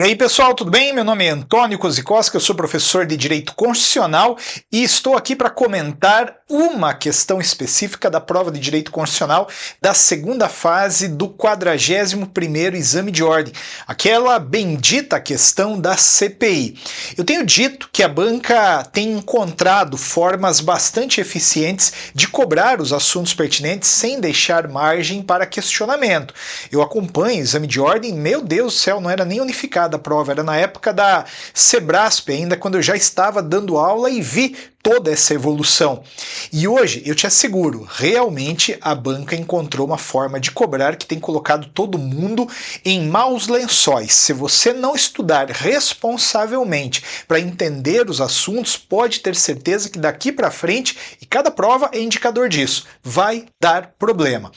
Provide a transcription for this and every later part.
E aí pessoal, tudo bem? Meu nome é Antônio Kozikowski, eu sou professor de Direito Constitucional e estou aqui para comentar uma questão específica da prova de Direito Constitucional da segunda fase do 41º Exame de Ordem, aquela bendita questão da CPI. Eu tenho dito que a banca tem encontrado formas bastante eficientes de cobrar os assuntos pertinentes sem deixar margem para questionamento. Eu acompanho o Exame de Ordem, meu Deus do céu, não era nem unificado a prova, era na época da Sebrasp ainda, quando eu já estava dando aula e vi toda essa evolução. E hoje, eu te asseguro, realmente a banca encontrou uma forma de cobrar que tem colocado todo mundo em maus lençóis. Se você não estudar responsavelmente para entender os assuntos, pode ter certeza que daqui para frente, e cada prova é indicador disso, vai dar problema.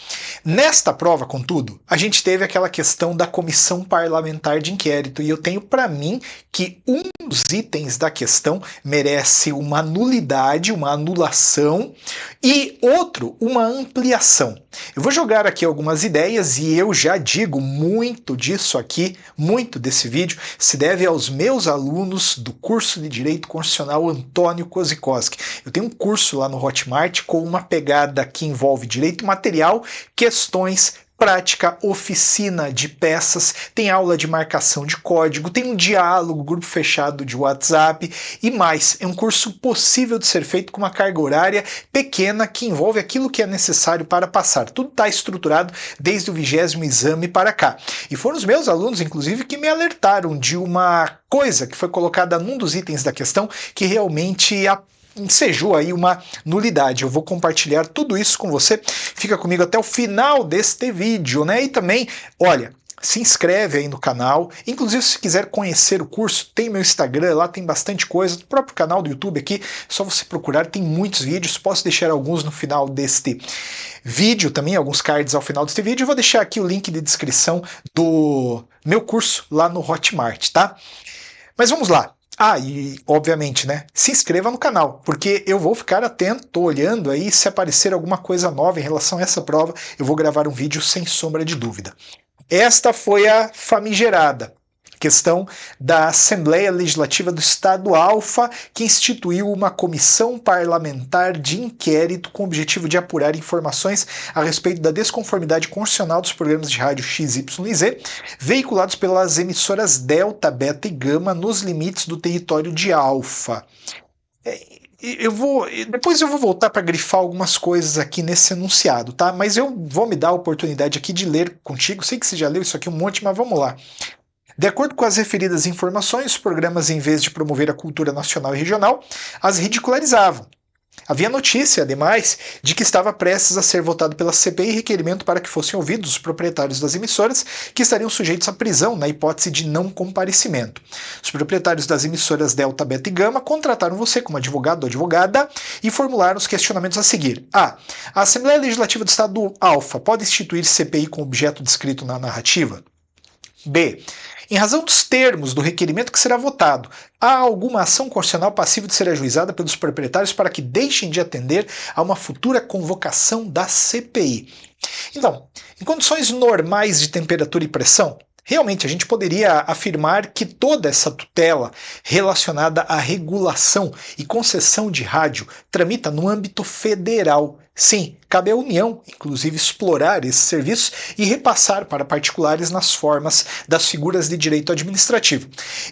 Nesta prova, contudo, a gente teve aquela questão da comissão parlamentar de inquérito, e eu tenho para mim que um dos itens da questão merece uma nulidade, uma anulação, e outro, uma ampliação. Eu vou jogar aqui algumas ideias e eu já digo muito disso aqui, muito desse vídeo, se deve aos meus alunos do curso de Direito Constitucional Antônio Kozikowski. Eu tenho um curso lá no Hotmart com uma pegada que envolve direito material, questões, prática, oficina de peças, tem aula de marcação de código, tem um diálogo, grupo fechado de WhatsApp e mais. É um curso possível de ser feito com uma carga horária pequena que envolve aquilo que é necessário para passar. Tudo está estruturado desde o 20º exame para cá. E foram os meus alunos, inclusive, que me alertaram de uma coisa que foi colocada num dos itens da questão que realmente ensejou aí uma nulidade. Eu vou compartilhar tudo isso com você. Fica comigo até o final deste vídeo, né? E também, olha, se inscreve aí no canal. Inclusive, se quiser conhecer o curso, tem meu Instagram, lá tem bastante coisa. No próprio canal do YouTube aqui, só você procurar, tem muitos vídeos. Posso deixar alguns no final deste vídeo também, alguns cards ao final deste vídeo. Eu vou deixar aqui o link de descrição do meu curso lá no Hotmart, tá? Mas vamos lá. Ah, e obviamente, né, se inscreva no canal, porque eu vou ficar atento, olhando aí, se aparecer alguma coisa nova em relação a essa prova, eu vou gravar um vídeo sem sombra de dúvida. Esta foi a famigerada questão da Assembleia Legislativa do Estado Alfa, que instituiu uma comissão parlamentar de inquérito com o objetivo de apurar informações a respeito da desconformidade constitucional dos programas de rádio X, Y e Z, veiculados pelas emissoras Delta, Beta e Gama nos limites do território de Alfa. Depois eu vou voltar para grifar algumas coisas aqui nesse enunciado, tá? Mas eu vou me dar a oportunidade aqui de ler contigo. Sei que você já leu isso aqui um monte, mas vamos lá. De acordo com as referidas informações, os programas, em vez de promover a cultura nacional e regional, as ridicularizavam. Havia notícia, ademais, de que estava prestes a ser votado pela CPI requerimento para que fossem ouvidos os proprietários das emissoras, que estariam sujeitos à prisão na hipótese de não comparecimento. Os proprietários das emissoras Delta, Beta e Gama contrataram você como advogado ou advogada e formularam os questionamentos a seguir. A. A Assembleia Legislativa do Estado Alfa pode instituir CPI com objeto descrito na narrativa? B. Em razão dos termos do requerimento que será votado, há alguma ação constitucional passível de ser ajuizada pelos proprietários para que deixem de atender a uma futura convocação da CPI? Então, em condições normais de temperatura e pressão, realmente a gente poderia afirmar que toda essa tutela relacionada à regulação e concessão de rádio tramita no âmbito federal. Sim, cabe à União, inclusive, explorar esses serviços e repassar para particulares nas formas das figuras de direito administrativo.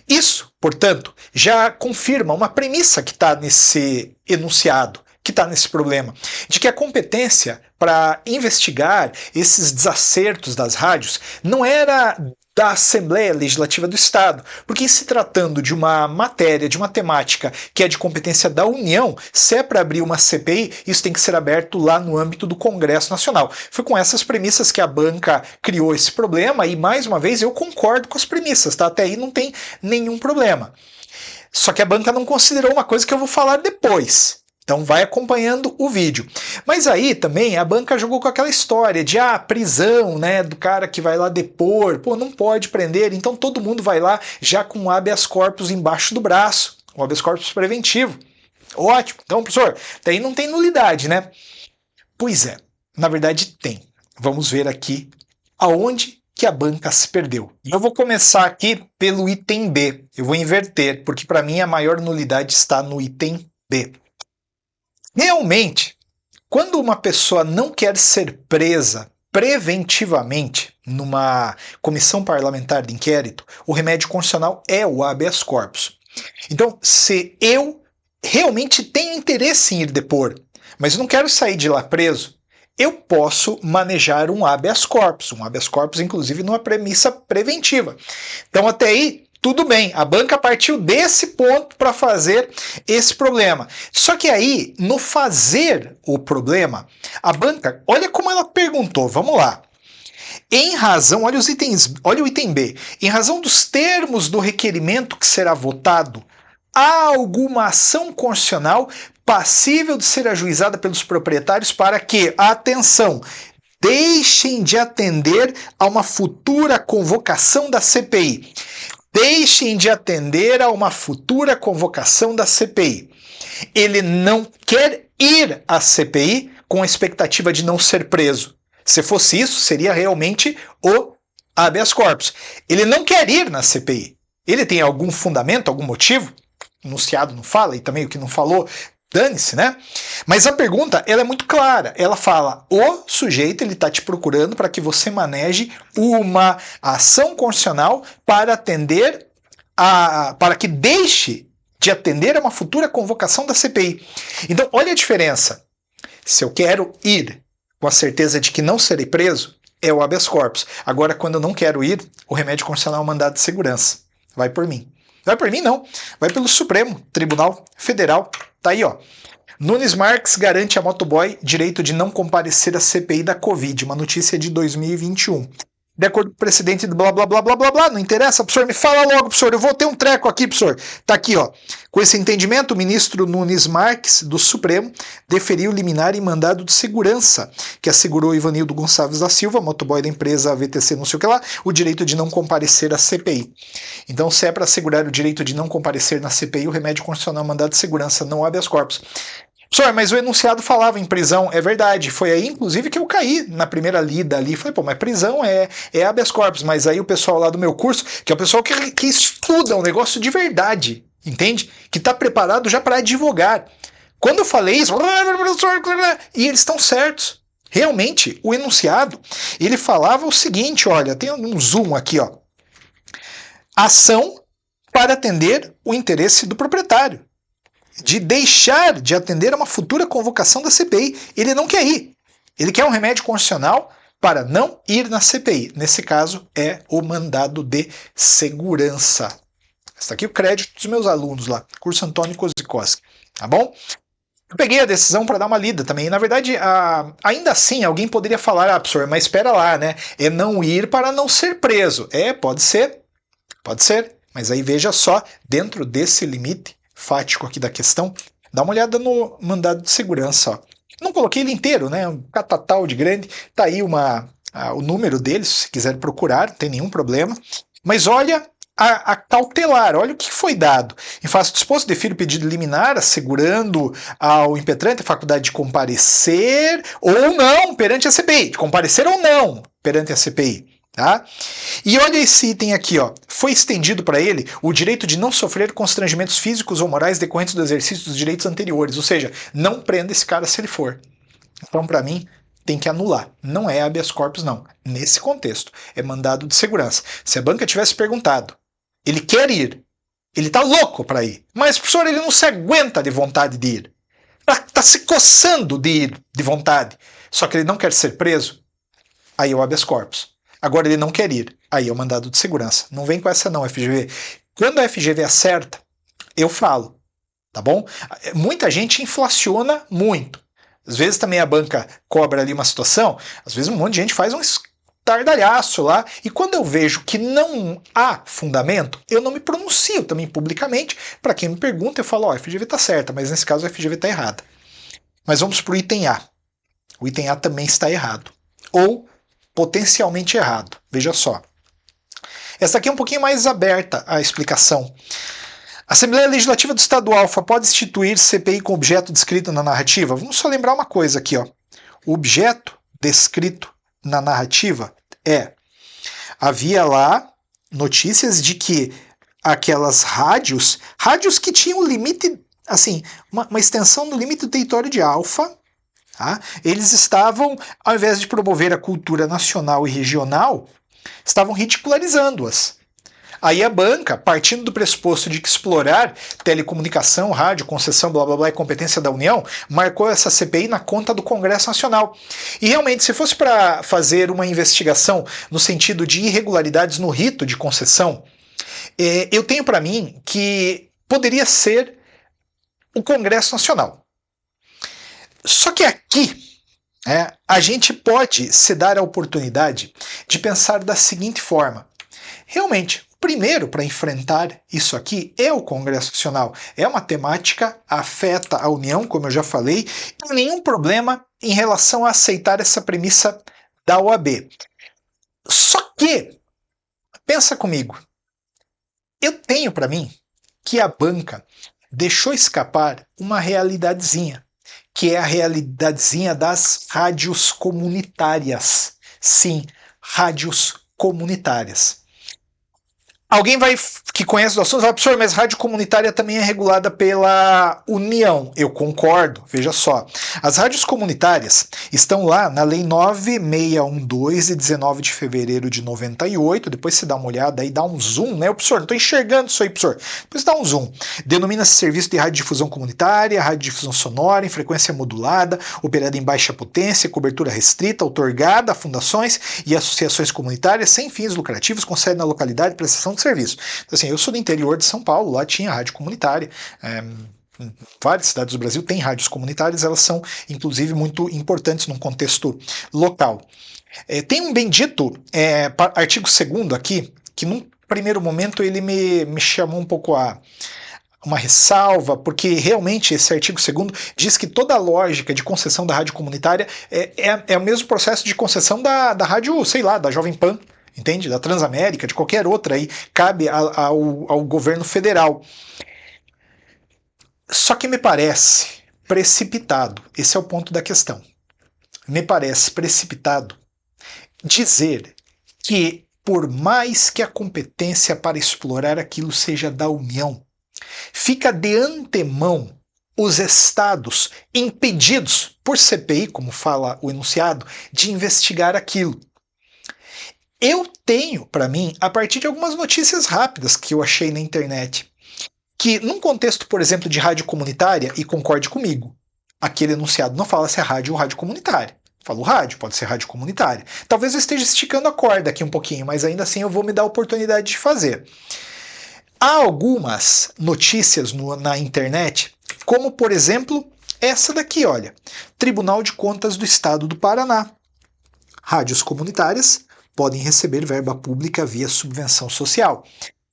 Isso, portanto, já confirma uma premissa que está nesse enunciado, que está nesse problema, de que a competência para investigar esses desacertos das rádios não era da Assembleia Legislativa do Estado, porque em se tratando de uma matéria, de uma temática que é de competência da União, se é para abrir uma CPI, isso tem que ser aberto lá no âmbito do Congresso Nacional. Foi com essas premissas que a banca criou esse problema e, mais uma vez, eu concordo com as premissas, tá? Até aí não tem nenhum problema. Só que a banca não considerou uma coisa que eu vou falar depois. Então vai acompanhando o vídeo. Mas aí também a banca jogou com aquela história de prisão, né, do cara que vai lá depor, pô, não pode prender, então todo mundo vai lá já com o habeas corpus embaixo do braço, o habeas corpus preventivo. Ótimo, então professor, daí não tem nulidade, né? Pois é, na verdade tem. Vamos ver aqui aonde que a banca se perdeu. Eu vou começar aqui pelo item B. Eu vou inverter, porque para mim a maior nulidade está no item B. Realmente, quando uma pessoa não quer ser presa preventivamente numa comissão parlamentar de inquérito, o remédio constitucional é o habeas corpus. Então, se eu realmente tenho interesse em ir depor, mas não quero sair de lá preso, eu posso manejar um habeas corpus. Um habeas corpus, inclusive, numa premissa preventiva. Então, até aí, tudo bem. A banca partiu desse ponto para fazer esse problema. Só que aí, no fazer o problema, a banca, olha como ela perguntou, vamos lá. Em razão, olha os itens, olha o item B. Em razão dos termos do requerimento que será votado, há alguma ação constitucional passível de ser ajuizada pelos proprietários para que, atenção, deixem de atender a uma futura convocação da CPI. Deixem de atender a uma futura convocação da CPI. Ele não quer ir à CPI com a expectativa de não ser preso. Se fosse isso, seria realmente o habeas corpus. Ele não quer ir na CPI. Ele tem algum fundamento, algum motivo? O enunciado não fala, e também o que não falou, dane-se, né? Mas a pergunta, ela é muito clara. Ela fala, o sujeito ele está te procurando para que você maneje uma ação constitucional para atender para que deixe de atender a uma futura convocação da CPI. Então, olha a diferença. Se eu quero ir com a certeza de que não serei preso, é o habeas corpus. Agora, quando eu não quero ir, o remédio constitucional é um mandado de segurança. Vai por mim. Vai por mim, não. Vai pelo Supremo Tribunal Federal. Tá aí, ó. Nunes Marques garante a motoboy direito de não comparecer à CPI da Covid. Uma notícia de 2021. De acordo com o presidente do blá blá blá blá blá blá, não interessa, professor, me fala logo, professor, eu vou ter um treco aqui, professor. Tá aqui, ó. Com esse entendimento, o ministro Nunes Marques, do Supremo, deferiu liminar em mandado de segurança, que assegurou Ivanildo Gonçalves da Silva, motoboy da empresa VTC não sei o que lá, o direito de não comparecer à CPI. Então, se é para assegurar o direito de não comparecer na CPI, o remédio constitucional é mandado de segurança, não habeas corpus. Professor, mas o enunciado falava em prisão, é verdade, foi aí inclusive que eu caí na primeira lida ali, falei, pô, mas prisão é habeas corpus, mas aí o pessoal lá do meu curso, que é o pessoal que estuda um negócio de verdade, entende? Que está preparado já para advogar. Quando eu falei isso, e eles estão certos, realmente, o enunciado, ele falava o seguinte, olha, tem um zoom aqui, ó, ação para atender o interesse do proprietário, de deixar de atender a uma futura convocação da CPI. Ele não quer ir. Ele quer um remédio constitucional para não ir na CPI. Nesse caso, é o mandado de segurança. Está aqui o crédito dos meus alunos lá, curso Antônio Kozikowski. Tá bom? Eu peguei a decisão para dar uma lida também. Na verdade, ainda assim, alguém poderia falar, professor, mas espera lá, né? É não ir para não ser preso. Pode ser. Pode ser. Mas aí veja só, dentro desse limite fático aqui da questão, dá uma olhada no mandado de segurança. Ó. Não coloquei ele inteiro, né? Um catatal de grande. Tá aí o número dele, se quiser procurar, não tem nenhum problema. Mas olha a cautelar, olha o que foi dado. Em face disposto, defiro pedido liminar, assegurando ao impetrante a faculdade de comparecer ou não perante a CPI. De comparecer ou não perante a CPI. Tá? E olha esse item aqui, ó. Foi estendido para ele o direito de não sofrer constrangimentos físicos ou morais decorrentes do exercício dos direitos anteriores, ou seja, não prenda esse cara se ele for. Então, para mim, tem que anular. Não é habeas corpus, não. Nesse contexto, é mandado de segurança. Se a banca tivesse perguntado, ele quer ir, ele tá louco para ir, mas, professor, ele não se aguenta de vontade de ir. Tá se coçando de ir de vontade, só que ele não quer ser preso, aí é o habeas corpus. Agora ele não quer ir. Aí é o mandado de segurança. Não vem com essa não, FGV. Quando a FGV acerta, eu falo. Tá bom? Muita gente inflaciona muito. Às vezes também a banca cobra ali uma situação. Às vezes um monte de gente faz um estardalhaço lá. E quando eu vejo que não há fundamento, eu não me pronuncio também publicamente. Para quem me pergunta, eu falo, a FGV está certa, mas nesse caso a FGV está errada. Mas vamos para o item A. O item A também está errado. Ou potencialmente errado. Veja só. Essa aqui é um pouquinho mais aberta a explicação. A Assembleia Legislativa do Estado do Alfa pode instituir CPI com objeto descrito na narrativa? Vamos só lembrar uma coisa aqui, ó. O objeto descrito na narrativa é havia lá notícias de que aquelas rádios que tinham limite, assim, uma extensão do limite do território de Alfa, tá? Eles estavam, ao invés de promover a cultura nacional e regional, estavam ridicularizando-as. Aí a banca, partindo do pressuposto de que explorar telecomunicação, rádio, concessão, blá blá blá, é competência da União, marcou essa CPI na conta do Congresso Nacional. E realmente, se fosse para fazer uma investigação no sentido de irregularidades no rito de concessão, eu tenho para mim que poderia ser o Congresso Nacional. Só que aqui a gente pode se dar a oportunidade de pensar da seguinte forma. Realmente, primeiro para enfrentar isso aqui é o Congresso Nacional. É uma temática, afeta a União, como eu já falei, e nenhum problema em relação a aceitar essa premissa da OAB. Só que, pensa comigo, eu tenho para mim que a banca deixou escapar uma realidadezinha, que é a realidadezinha das rádios comunitárias. Sim, rádios comunitárias. Alguém que conhece do assunto vai, professor, mas rádio comunitária também é regulada pela União. Eu concordo, veja só. As rádios comunitárias estão lá na Lei 9612, de 19 de fevereiro de 98. Depois você dá uma olhada aí, dá um zoom, né? Professor, não estou enxergando isso aí, professor. Depois dá um zoom. Denomina-se serviço de radiodifusão comunitária, radiodifusão sonora, em frequência modulada, operada em baixa potência, cobertura restrita, outorgada a fundações e associações comunitárias sem fins lucrativos, com sede na localidade, prestação de serviço. Então, assim, eu sou do interior de São Paulo, lá tinha rádio comunitária. Várias cidades do Brasil têm rádios comunitárias, elas são, inclusive, muito importantes num contexto local. Tem um bendito artigo 2º aqui, que num primeiro momento ele me chamou um pouco uma ressalva, porque realmente esse artigo 2º diz que toda a lógica de concessão da rádio comunitária é o mesmo processo de concessão da rádio, sei lá, da Jovem Pan, entende? Da Transamérica, de qualquer outra aí, cabe ao governo federal. Só que me parece precipitado, esse é o ponto da questão, me parece precipitado dizer que por mais que a competência para explorar aquilo seja da União, fica de antemão os estados impedidos por CPI, como fala o enunciado, de investigar aquilo. Eu tenho, para mim, a partir de algumas notícias rápidas que eu achei na internet, que num contexto, por exemplo, de rádio comunitária, e concorde comigo, aquele enunciado não fala se é rádio ou rádio comunitária. Fala o rádio, pode ser rádio comunitária. Talvez eu esteja esticando a corda aqui um pouquinho, mas ainda assim eu vou me dar a oportunidade de fazer. Há algumas notícias na internet, como por exemplo essa daqui, olha, Tribunal de Contas do Estado do Paraná. Rádios comunitárias podem receber verba pública via subvenção social.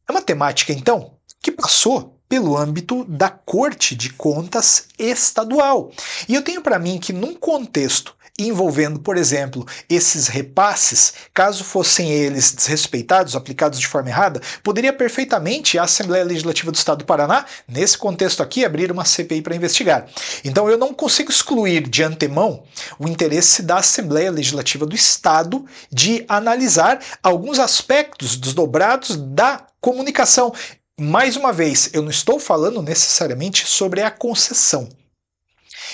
É uma temática, então, que passou pelo âmbito da Corte de Contas Estadual. E eu tenho para mim que num contexto envolvendo, por exemplo, esses repasses, caso fossem eles desrespeitados, aplicados de forma errada, poderia perfeitamente a Assembleia Legislativa do Estado do Paraná, nesse contexto aqui, abrir uma CPI para investigar. Então eu não consigo excluir de antemão o interesse da Assembleia Legislativa do Estado de analisar alguns aspectos desdobrados da comunicação. Mais uma vez, eu não estou falando necessariamente sobre a concessão.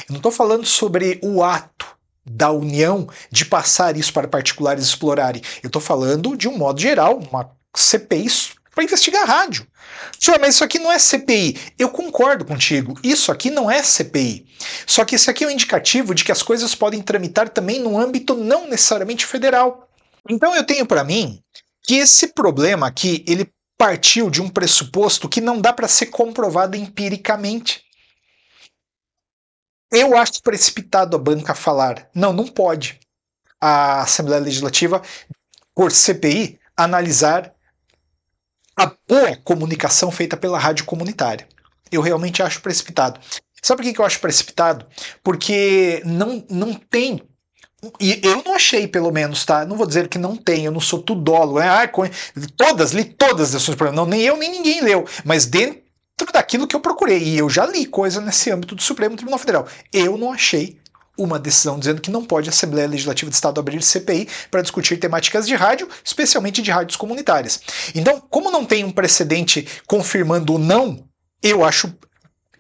Eu não estou falando sobre o ato da União de passar isso para particulares explorarem. Eu estou falando, de um modo geral, uma CPI para investigar a rádio. Senhor, mas isso aqui não é CPI. Eu concordo contigo, isso aqui não é CPI. Só que isso aqui é um indicativo de que as coisas podem tramitar também no âmbito não necessariamente federal. Então eu tenho para mim que esse problema aqui, ele partiu de um pressuposto que não dá para ser comprovado empiricamente. Eu acho precipitado a banca falar, não pode a Assembleia Legislativa, por CPI, analisar a boa comunicação feita pela rádio comunitária. Eu realmente acho precipitado. Sabe por que eu acho precipitado? Porque não tem, e eu não achei pelo menos, tá? Não vou dizer que não tem, eu não sou tudólogo, né? Li todas as lições, não, nem eu nem ninguém leu, mas dentro daquilo que eu procurei, e eu já li coisa nesse âmbito do Supremo Tribunal Federal, eu não achei uma decisão dizendo que não pode a Assembleia Legislativa do Estado abrir CPI para discutir temáticas de rádio, especialmente de rádios comunitárias. Então, como não tem um precedente confirmando o não, eu acho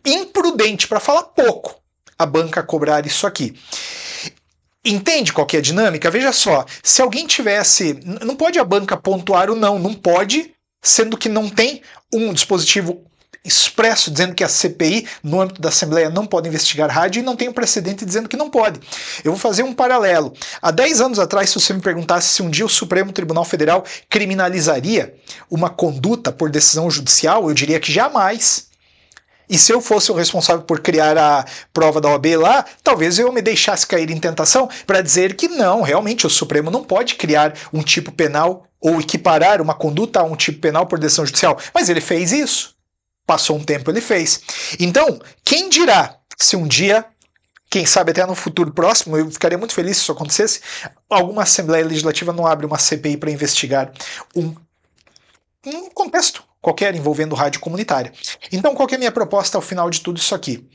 imprudente, para falar pouco, a banca cobrar isso aqui. Entende qual que é a dinâmica? Veja só, se alguém tivesse... Não pode a banca pontuar o não, não pode, sendo que não tem um dispositivo expresso dizendo que a CPI, no âmbito da Assembleia, não pode investigar rádio, e não tem um precedente dizendo que não pode. Eu vou fazer um paralelo. Há 10 anos atrás, se você me perguntasse se um dia o Supremo Tribunal Federal criminalizaria uma conduta por decisão judicial, eu diria que jamais. E se eu fosse o responsável por criar a prova da OAB lá, talvez eu me deixasse cair em tentação para dizer que não, realmente o Supremo não pode criar um tipo penal ou equiparar uma conduta a um tipo penal por decisão judicial. Mas ele fez isso. Passou um tempo, ele fez. Então, quem dirá se um dia, quem sabe até no futuro próximo, eu ficaria muito feliz se isso acontecesse, alguma Assembleia Legislativa não abre uma CPI para investigar um contexto qualquer envolvendo rádio comunitária. Então, qual que é a minha proposta ao final de tudo isso aqui?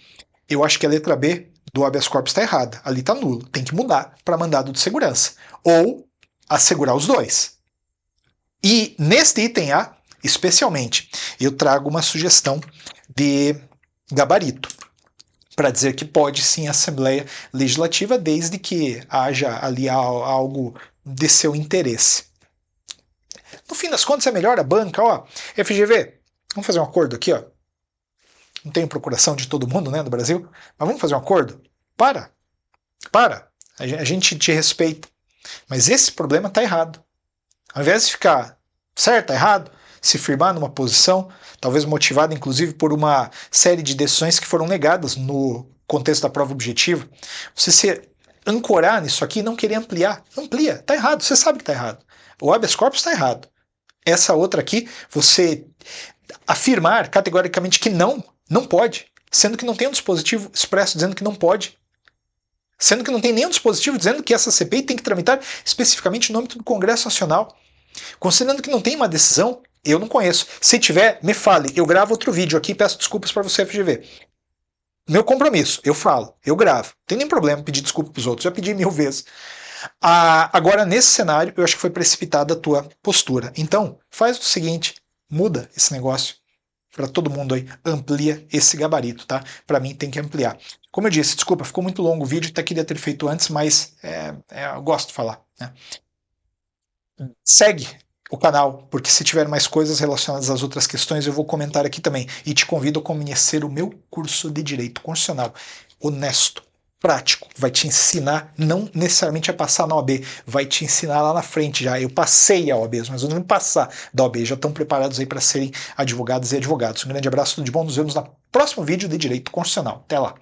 Eu acho que a letra B do habeas corpus está errada. Ali está nulo. Tem que mudar para mandado de segurança. Ou assegurar os dois. E neste item A, especialmente, eu trago uma sugestão de gabarito para dizer que pode sim a Assembleia Legislativa, desde que haja ali algo de seu interesse. No fim das contas é melhor a banca, ó, FGV, vamos fazer um acordo aqui, ó. Não tenho procuração de todo mundo, né, do Brasil, mas vamos fazer um acordo? Para, a gente te respeita, mas esse problema está errado. Ao invés de ficar certo, errado, se firmar numa posição, talvez motivada inclusive por uma série de decisões que foram negadas no contexto da prova objetiva, você se ancorar nisso aqui e não querer ampliar. Amplia, está errado, você sabe que está errado. O habeas corpus está errado. Essa outra aqui, você afirmar categoricamente que não pode, sendo que não tem um dispositivo expresso dizendo que não pode, sendo que não tem nenhum dispositivo dizendo que essa CPI tem que tramitar especificamente no âmbito do Congresso Nacional, considerando que não tem uma decisão, eu não conheço. Se tiver, me fale, eu gravo outro vídeo aqui e peço desculpas para você, FGV. Meu compromisso, eu falo, eu gravo. Não tem nem problema pedir desculpa para os outros, já pedi 1000 vezes. Agora, nesse cenário, eu acho que foi precipitada a tua postura. Então, faz o seguinte, muda esse negócio para todo mundo aí, amplia esse gabarito, tá? Para mim tem que ampliar. Como eu disse, desculpa, ficou muito longo o vídeo, até queria ter feito antes, mas eu gosto de falar, né? Segue o canal, porque se tiver mais coisas relacionadas às outras questões, eu vou comentar aqui também. E te convido a conhecer o meu curso de Direito Constitucional, honesto, prático, vai te ensinar não necessariamente a passar na OAB, vai te ensinar lá na frente já. Eu passei a OAB, mas eu não passar da OAB, já estão preparados aí para serem advogados e advogados. Um grande abraço, tudo de bom, nos vemos no próximo vídeo de Direito Constitucional. Até lá!